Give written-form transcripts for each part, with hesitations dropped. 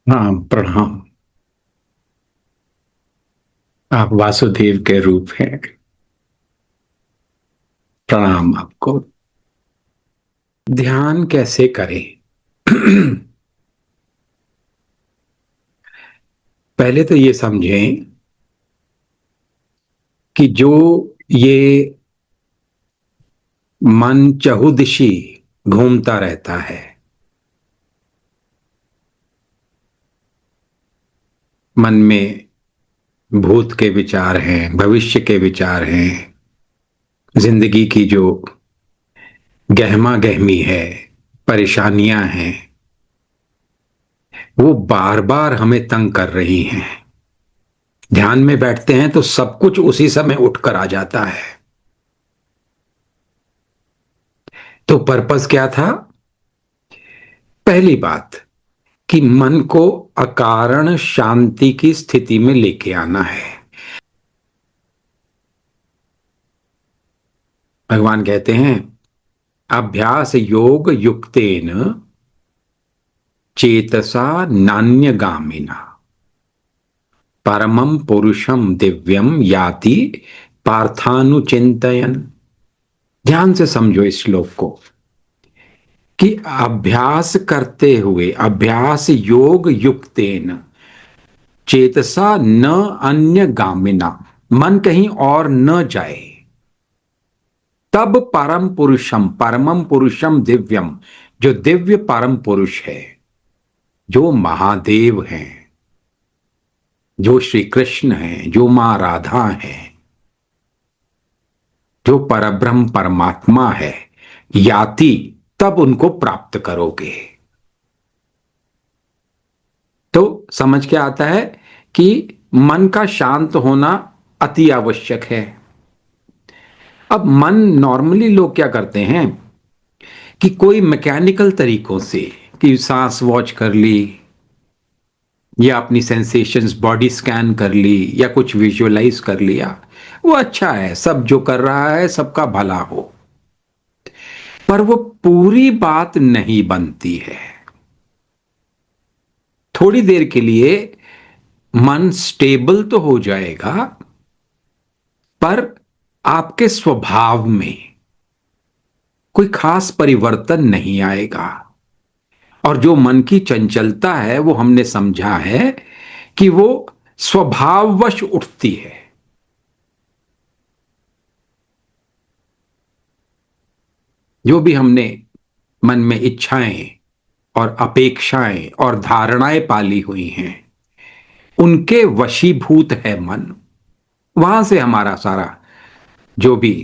हाँ, प्रणाम। आप वासुदेव के रूप हैं। प्रणाम आपको। ध्यान कैसे करें? पहले तो ये समझें कि जो ये मन चहुदिशी घूमता रहता है, मन में भूत के विचार हैं, भविष्य के विचार हैं, जिंदगी की जो गहमा गहमी है, परेशानियां हैं, वो बार बार हमें तंग कर रही हैं। ध्यान में बैठते हैं तो सब कुछ उसी समय उठकर आ जाता है। तो पर्पस क्या था? पहली बात कि मन को अकारण शांति की स्थिति में लेके आना है। भगवान कहते हैं, अभ्यास योग युक्तेन चेतसा नान्यगामिना परमम पुरुषम दिव्यम याति पार्थानुचिंतयन। ध्यान से समझो इस श्लोक को कि अभ्यास करते हुए, अभ्यास योग युक्तेन चेतसा न अन्य गामिना, मन कहीं और न जाए, तब परम पुरुषम, परमम पुरुषम दिव्यम, जो दिव्य परम पुरुष है, जो महादेव हैं, जो श्री कृष्ण हैं, जो मां राधा हैं, जो परब्रह्म परमात्मा है, याति, तब उनको प्राप्त करोगे। तो समझ के आता है कि मन का शांत होना अति आवश्यक है। अब मन, नॉर्मली लोग क्या करते हैं कि कोई मैकेनिकल तरीकों से, कि सांस वॉच कर ली, या अपनी सेंसेशंस बॉडी स्कैन कर ली, या कुछ विजुअलाइज कर लिया, वो अच्छा है, सब जो कर रहा है सबका भला हो, पर वो पूरी बात नहीं बनती है। थोड़ी देर के लिए मन स्टेबल तो हो जाएगा, पर आपके स्वभाव में कोई खास परिवर्तन नहीं आएगा। और जो मन की चंचलता है, वो हमने समझा है कि वो स्वभाववश उठती है। जो भी हमने मन में इच्छाएं और अपेक्षाएं और धारणाएं पाली हुई हैं, उनके वशीभूत है मन। वहां से हमारा सारा जो भी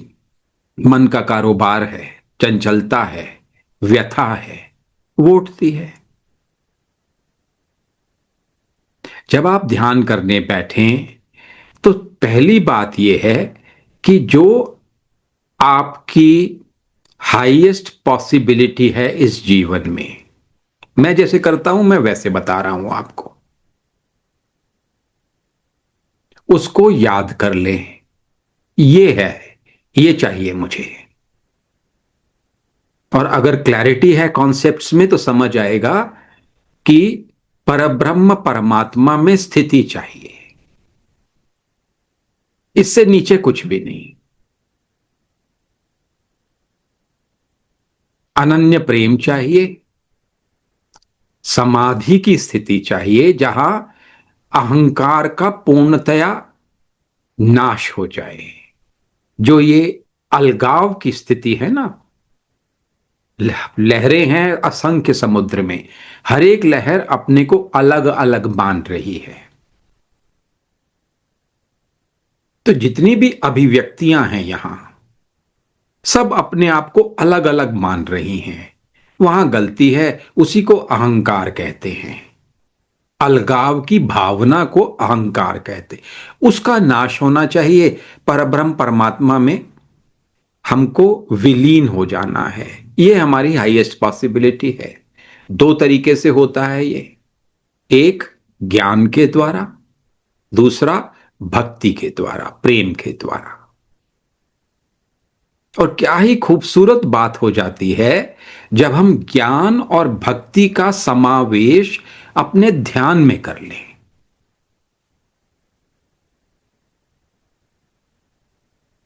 मन का कारोबार है, चंचलता है, व्यथा है, वो उठती है। जब आप ध्यान करने बैठें तो पहली बात यह है कि जो आपकी हाईएस्ट पॉसिबिलिटी है इस जीवन में, मैं जैसे करता हूं मैं वैसे बता रहा हूं आपको, उसको याद कर लें। ये है, ये चाहिए मुझे। और अगर क्लैरिटी है कॉन्सेप्ट्स में तो समझ आएगा कि परब्रह्म परमात्मा में स्थिति चाहिए, इससे नीचे कुछ भी नहीं। अनन्य प्रेम चाहिए, समाधि की स्थिति चाहिए जहां अहंकार का पूर्णतया नाश हो जाए। जो ये अलगाव की स्थिति है ना, लहरें हैं असंख्य समुद्र में, हर एक लहर अपने को अलग अलग मान रही है। तो जितनी भी अभिव्यक्तियां हैं यहां, सब अपने आप को अलग अलग मान रही हैं। वहां गलती है, उसी को अहंकार कहते हैं। अलगाव की भावना को अहंकार कहते, उसका नाश होना चाहिए। परब्रह्म परमात्मा में हमको विलीन हो जाना है, ये हमारी हाईएस्ट पॉसिबिलिटी है। दो तरीके से होता है ये, एक ज्ञान के द्वारा, दूसरा भक्ति के द्वारा, प्रेम के द्वारा। और क्या ही खूबसूरत बात हो जाती है जब हम ज्ञान और भक्ति का समावेश अपने ध्यान में कर लें।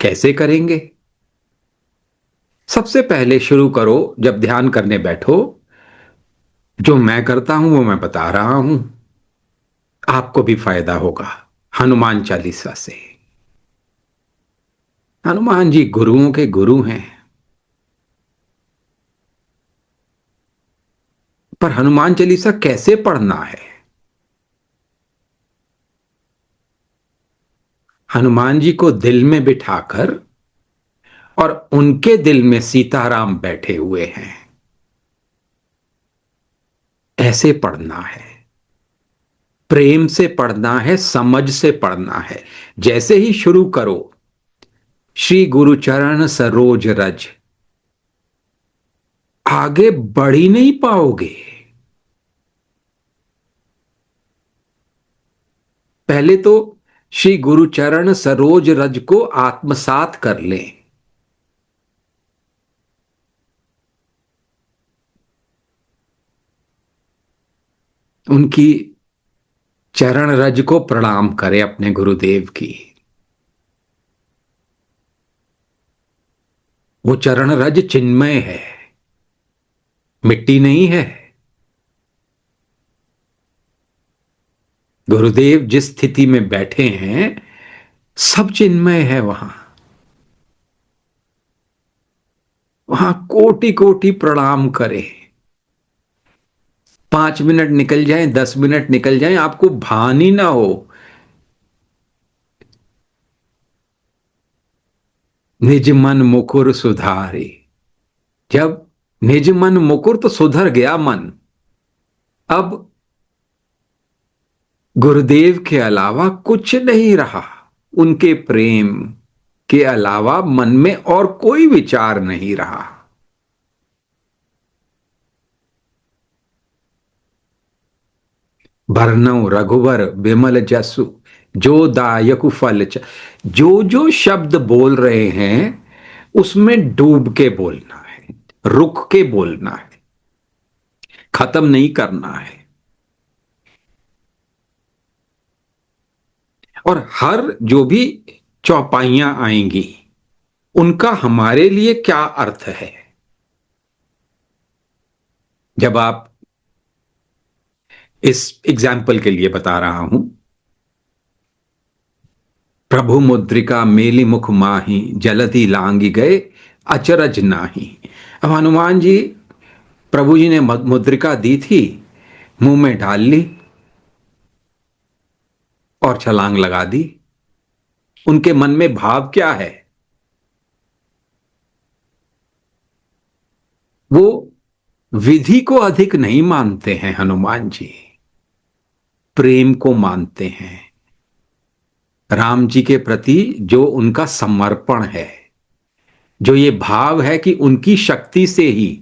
कैसे करेंगे? सबसे पहले शुरू करो, जब ध्यान करने बैठो, जो मैं करता हूं वो मैं बता रहा हूं, आपको भी फायदा होगा। हनुमान चालीसा से। हनुमान जी गुरुओं के गुरु हैं, पर हनुमान चालीसा कैसे पढ़ना है? हनुमान जी को दिल में बिठाकर, और उनके दिल में सीताराम बैठे हुए हैं, ऐसे पढ़ना है। प्रेम से पढ़ना है, समझ से पढ़ना है। जैसे ही शुरू करो, श्री गुरु चरण सरोज रज, आगे बढ़ ही नहीं पाओगे। पहले तो श्री गुरु चरण सरोज रज को आत्मसात कर लें। उनकी चरण रज को प्रणाम करें, अपने गुरुदेव की। वो चरण रज चिन्मय है, मिट्टी नहीं है। गुरुदेव जिस स्थिति में बैठे हैं, सब चिन्मय है वहां। वहां कोटि कोटि प्रणाम करें। 5 मिनट निकल जाए, 10 मिनट निकल जाए, आपको भान ही ना हो। निज मन मुकुर सुधारे। जब निज मन मुकुर, तो सुधर गया मन। अब गुरुदेव के अलावा कुछ नहीं रहा। उनके प्रेम के अलावा मन में और कोई विचार नहीं रहा। भरनऊ रघुवर बिमल जसु, जो दायकु फल जो जो शब्द बोल रहे हैं, उसमें डूब के बोलना है, रुक के बोलना है, खत्म नहीं करना है। और हर जो भी चौपाइयां आएंगी, उनका हमारे लिए क्या अर्थ है? जब आप, इस एग्जाम्पल के लिए बता रहा हूं, प्रभु मुद्रिका मेली मुख माही, जलती लांगी गए अचरज नाही। अब हनुमान जी, प्रभु जी ने मुद्रिका दी थी, मुंह में डाल ली और छलांग लगा दी। उनके मन में भाव क्या है? वो विधि को अधिक नहीं मानते हैं हनुमान जी, प्रेम को मानते हैं। राम जी के प्रति जो उनका समर्पण है, जो ये भाव है कि उनकी शक्ति से ही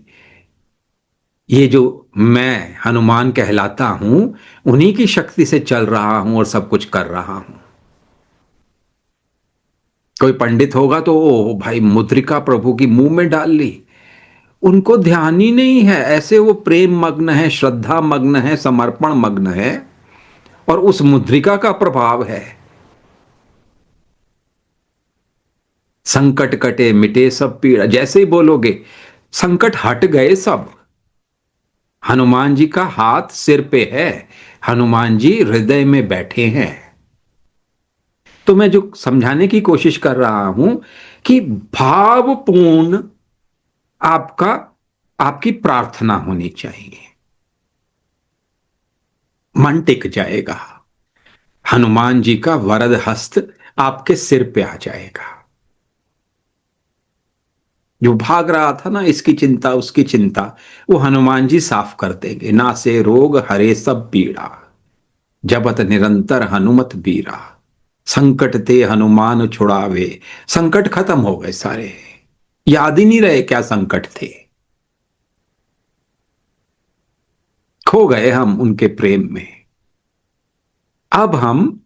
ये जो मैं हनुमान कहलाता हूं, उन्हीं की शक्ति से चल रहा हूं और सब कुछ कर रहा हूं। कोई पंडित होगा तो ओ भाई, मुद्रिका प्रभु की मुंह में डाल ली, उनको ध्यान ही नहीं है। ऐसे वो प्रेम मग्न है, श्रद्धा मग्न है, समर्पण मग्न है, और उस मुद्रिका का प्रभाव है। संकट कटे मिटे सब पीड़ा, जैसे ही बोलोगे संकट हट गए सब। हनुमान जी का हाथ सिर पे है, हनुमान जी हृदय में बैठे हैं। तो मैं जो समझाने की कोशिश कर रहा हूं कि भावपूर्ण आपका आपकी प्रार्थना होनी चाहिए, मन टिक जाएगा। हनुमान जी का वरद हस्त आपके सिर पे आ जाएगा। जो भाग रहा था ना, इसकी चिंता उसकी चिंता, वो हनुमान जी साफ कर देंगे। ना से रोग हरे सब पीड़ा, जपत निरंतर हनुमत बीरा, संकट ते हनुमान छुड़ावे। संकट खत्म हो गए सारे, याद ही नहीं रहे क्या संकट थे। खो गए हम उनके प्रेम में। अब हम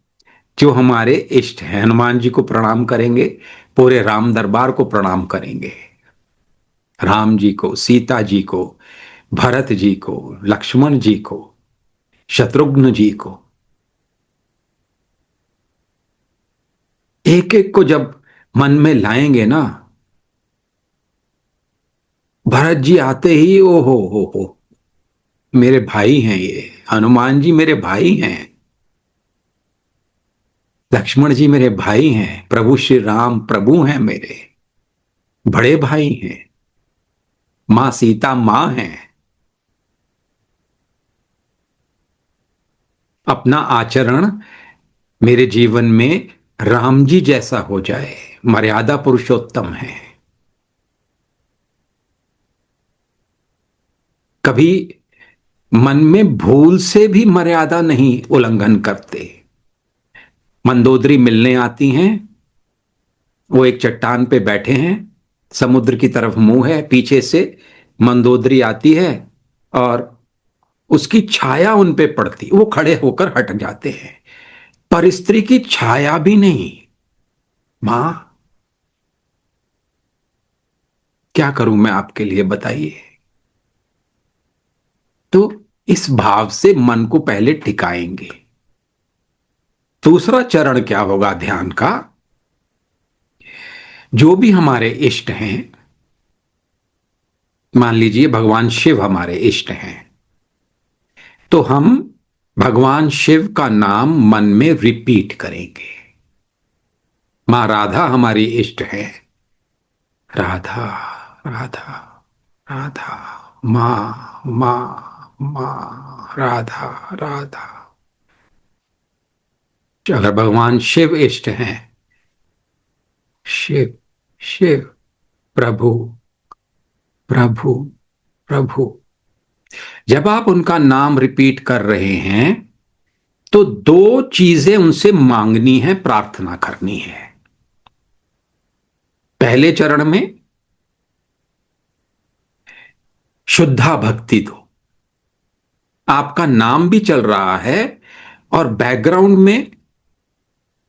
जो हमारे इष्ट हैं, हनुमान जी को प्रणाम करेंगे, पूरे राम दरबार को प्रणाम करेंगे। राम जी को, सीता जी को, भरत जी को, लक्ष्मण जी को, शत्रुघ्न जी को। एक एक को जब मन में लाएंगे ना, भरत जी आते ही ओ हो, मेरे भाई हैं ये, हनुमान जी मेरे भाई हैं, लक्ष्मण जी मेरे भाई हैं, प्रभु श्री राम प्रभु हैं, मेरे बड़े भाई हैं, मां सीता मां हैं। अपना आचरण मेरे जीवन में राम जी जैसा हो जाए, मर्यादा पुरुषोत्तम है। कभी मन में भूल से भी मर्यादा नहीं उल्लंघन करते। मंदोदरी मिलने आती हैं, वो एक चट्टान पे बैठे हैं, समुद्र की तरफ मुंह है, पीछे से मंदोदरी आती है और उसकी छाया उन पे पड़ती, वो खड़े होकर हट जाते हैं, पर स्त्री की छाया भी नहीं। मां, क्या करूं मैं आपके लिए, बताइए। तो इस भाव से मन को पहले टिकाएंगे। दूसरा चरण क्या होगा ध्यान का? जो भी हमारे इष्ट हैं, मान लीजिए भगवान शिव हमारे इष्ट हैं, तो हम भगवान शिव का नाम मन में रिपीट करेंगे। मां राधा हमारी इष्ट है, राधा राधा राधा, मां मां मां, राधा राधा। अगर भगवान शिव इष्ट हैं, शिव शिव, प्रभु प्रभु प्रभु। जब आप उनका नाम रिपीट कर रहे हैं तो दो चीजें उनसे मांगनी है, प्रार्थना करनी है। पहले चरण में शुद्धा भक्ति दो, आपका नाम भी चल रहा है और बैकग्राउंड में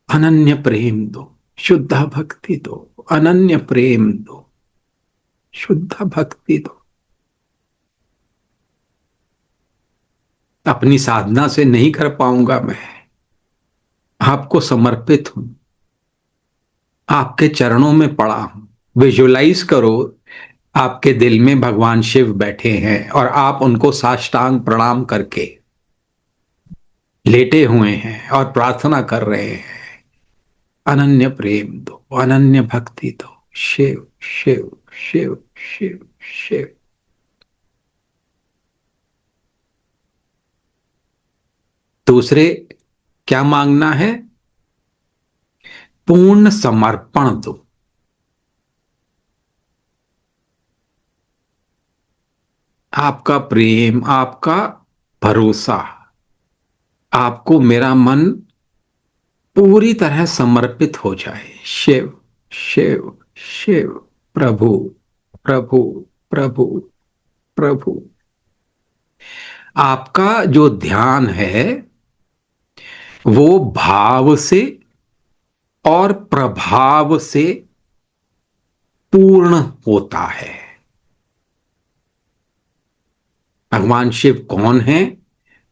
अनन्य प्रेम दो, शुद्धा भक्ति दो, अनन्य प्रेम दो, शुद्धा भक्ति दो। अपनी साधना से नहीं कर पाऊंगा मैं, आपको समर्पित हूं, आपके चरणों में पड़ा हूं। विजुलाइज करो, आपके दिल में भगवान शिव बैठे हैं और आप उनको साष्टांग प्रणाम करके लेटे हुए हैं और प्रार्थना कर रहे हैं, अनन्य प्रेम दो, अनन्य भक्ति दो, शिव शिव शिव शिव शिव। दूसरे क्या मांगना है? पूर्ण समर्पण दो। आपका प्रेम, आपका भरोसा, आपको मेरा मन पूरी तरह समर्पित हो जाए। शिव शिव शिव, प्रभु प्रभु प्रभु प्रभु। आपका जो ध्यान है वो भाव से और प्रभाव से पूर्ण होता है। भगवान शिव कौन है,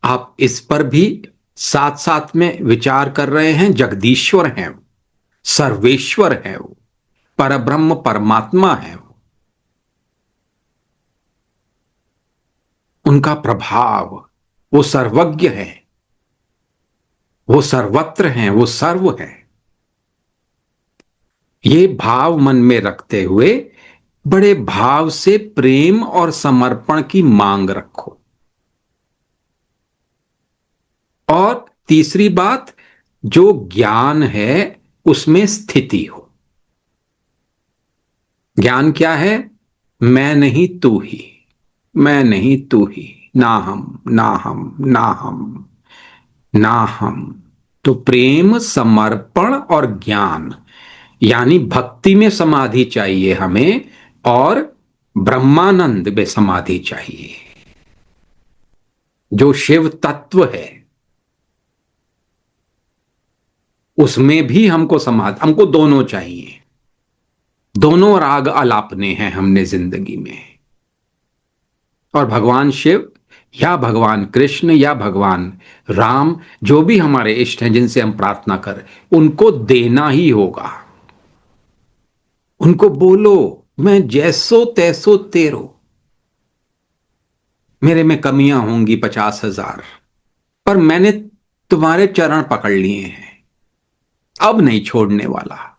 आप इस पर भी साथ साथ में विचार कर रहे हैं। जगदीश्वर हैं वो, सर्वेश्वर है वो, परब्रह्म परमात्मा है वो। उनका प्रभाव, वो सर्वज्ञ है, वो सर्वत्र हैं, वो सर्व है। ये भाव मन में रखते हुए बड़े भाव से प्रेम और समर्पण की मांग रखो। और तीसरी बात, जो ज्ञान है उसमें स्थिति हो। ज्ञान क्या है? मैं नहीं तू ही, मैं नहीं तू ही, ना हम ना हम ना हम ना हम। तो प्रेम, समर्पण और ज्ञान, यानी भक्ति में समाधि चाहिए हमें और ब्रह्मानंद में समाधि चाहिए। जो शिव तत्व है उसमें भी हमको समाधि, हमको दोनों चाहिए। दोनों राग अलापने हैं हमने जिंदगी में। और भगवान शिव या भगवान कृष्ण या भगवान राम, जो भी हमारे इष्ट हैं जिनसे हम प्रार्थना कर, उनको देना ही होगा। उनको बोलो, मैं जैसो तैसो तेरो, मेरे में कमियां होंगी 50,000, पर मैंने तुम्हारे चरण पकड़ लिए हैं, अब नहीं छोड़ने वाला।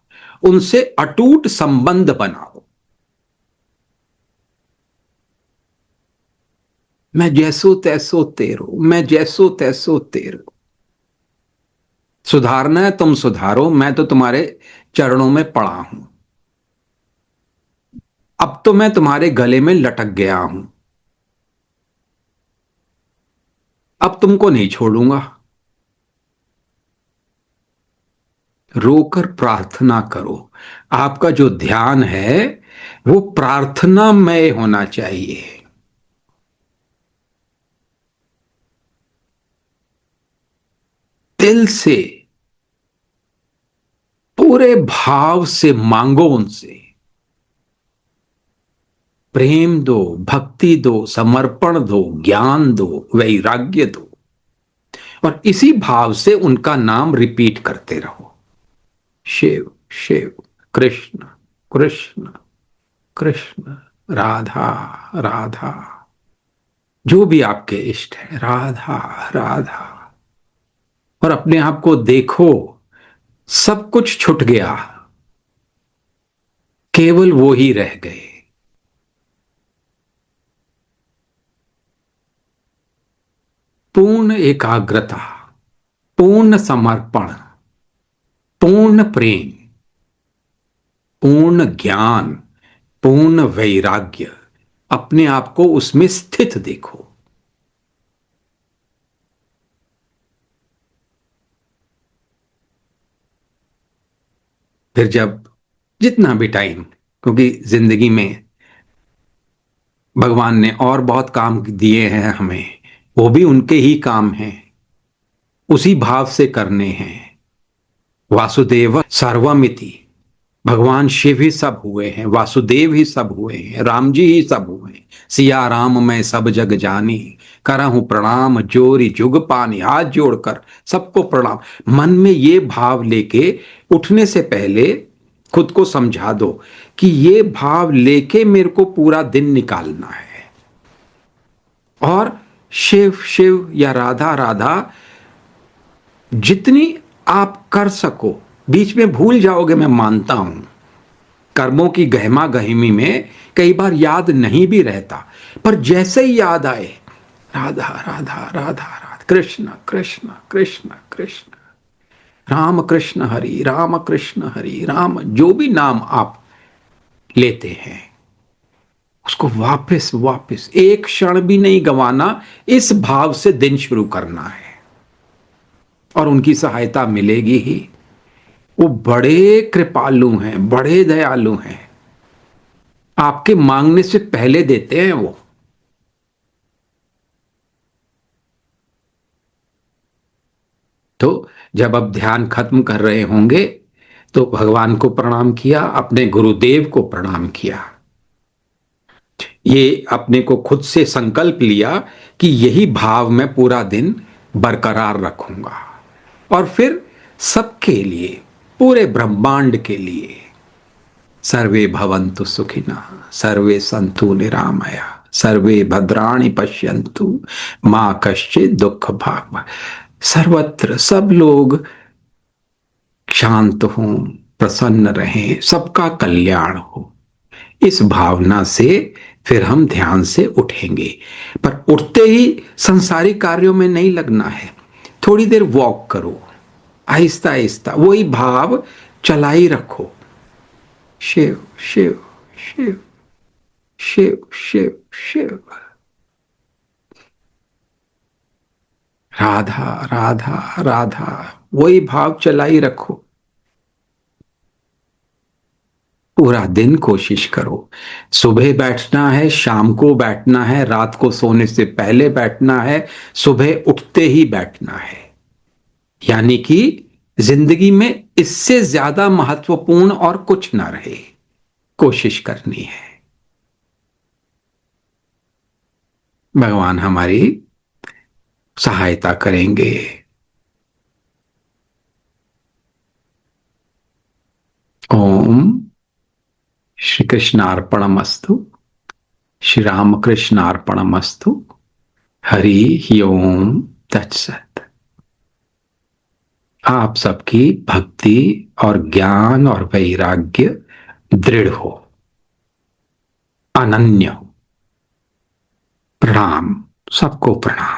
उनसे अटूट संबंध बनाओ। मैं जैसो तैसो तेरो, मैं जैसो तैसो तेरो। सुधारना है तुम सुधारो, मैं तो तुम्हारे चरणों में पड़ा हूं। अब तो मैं तुम्हारे गले में लटक गया हूं, अब तुमको नहीं छोड़ूंगा। रोकर प्रार्थना करो। आपका जो ध्यान है वो प्रार्थनामय होना चाहिए। दिल से, पूरे भाव से मांगो उनसे। प्रेम दो, भक्ति दो, समर्पण दो, ज्ञान दो, वैराग्य दो, और इसी भाव से उनका नाम रिपीट करते रहो। शिव शिव, कृष्ण कृष्ण कृष्ण, राधा राधा, जो भी आपके इष्ट है, राधा राधा। और अपने आप को देखो, सब कुछ छूट गया, केवल वो ही रह गए। पूर्ण एकाग्रता, पूर्ण समर्पण, पूर्ण प्रेम, पूर्ण ज्ञान, पूर्ण वैराग्य, अपने आप को उसमें स्थित देखो। फिर जब जितना भी टाइम, क्योंकि जिंदगी में भगवान ने और बहुत काम दिए हैं हमें, वो भी उनके ही काम हैं, उसी भाव से करने हैं। वासुदेव सर्वमिति, भगवान शिव ही सब हुए हैं, वासुदेव ही सब हुए हैं, राम जी ही सब हुए हैं। सिया राम मैं सब जग जानी, करहूं प्रणाम जोरी जुग पानी। हाथ जोड़कर सबको प्रणाम। मन में ये भाव लेके उठने से पहले खुद को समझा दो कि ये भाव लेके मेरे को पूरा दिन निकालना है। और शिव शिव या राधा राधा जितनी आप कर सको, बीच में भूल जाओगे, मैं मानता हूं। कर्मों की गहमा गहमी में कई बार याद नहीं भी रहता, पर जैसे ही याद आए, राधा राधा राधा राधा, कृष्ण कृष्ण कृष्ण कृष्ण, राम कृष्ण हरि राम कृष्ण हरि राम, जो भी नाम आप लेते हैं उसको वापस वापस एक क्षण भी नहीं गंवाना। इस भाव से दिन शुरू करना है और उनकी सहायता मिलेगी ही। वो बड़े कृपालु हैं, बड़े दयालु हैं, आपके मांगने से पहले देते हैं वो। तो जब अब ध्यान खत्म कर रहे होंगे तो भगवान को प्रणाम किया, अपने गुरुदेव को प्रणाम किया, ये अपने को खुद से संकल्प लिया कि यही भाव मैं पूरा दिन बरकरार रखूंगा। और फिर सबके लिए, पूरे ब्रह्मांड के लिए, सर्वे भवन्तु सुखिनः, सर्वे सन्तु निरामया, सर्वे भद्राणि पश्यन्तु मां कश्चित् दुख भाग। सर्वत्र सब लोग शांत हों, प्रसन्न रहें, सबका कल्याण हो, इस भावना से फिर हम ध्यान से उठेंगे। पर उठते ही संसारिक कार्यों में नहीं लगना है। थोड़ी देर वॉक करो, आहिस्ता आहिस्ता वही भाव चलाई रखो। शिव शिव शिव शिव शिव शिव, राधा राधा राधा, वही भाव चलाई रखो। पूरा दिन कोशिश करो। सुबह बैठना है, शाम को बैठना है, रात को सोने से पहले बैठना है, सुबह उठते ही बैठना है। यानी कि जिंदगी में इससे ज्यादा महत्वपूर्ण और कुछ ना रहे, कोशिश करनी है। भगवान हमारी सहायता करेंगे। ओम श्री कृष्णार्पणमस्तु। श्री रामकृष्णार्पणमस्तु। हरि ओम तत्सत। आप सबकी भक्ति और ज्ञान और वैराग्य दृढ़ हो, अनन्य हो। प्रणाम, सबको प्रणाम।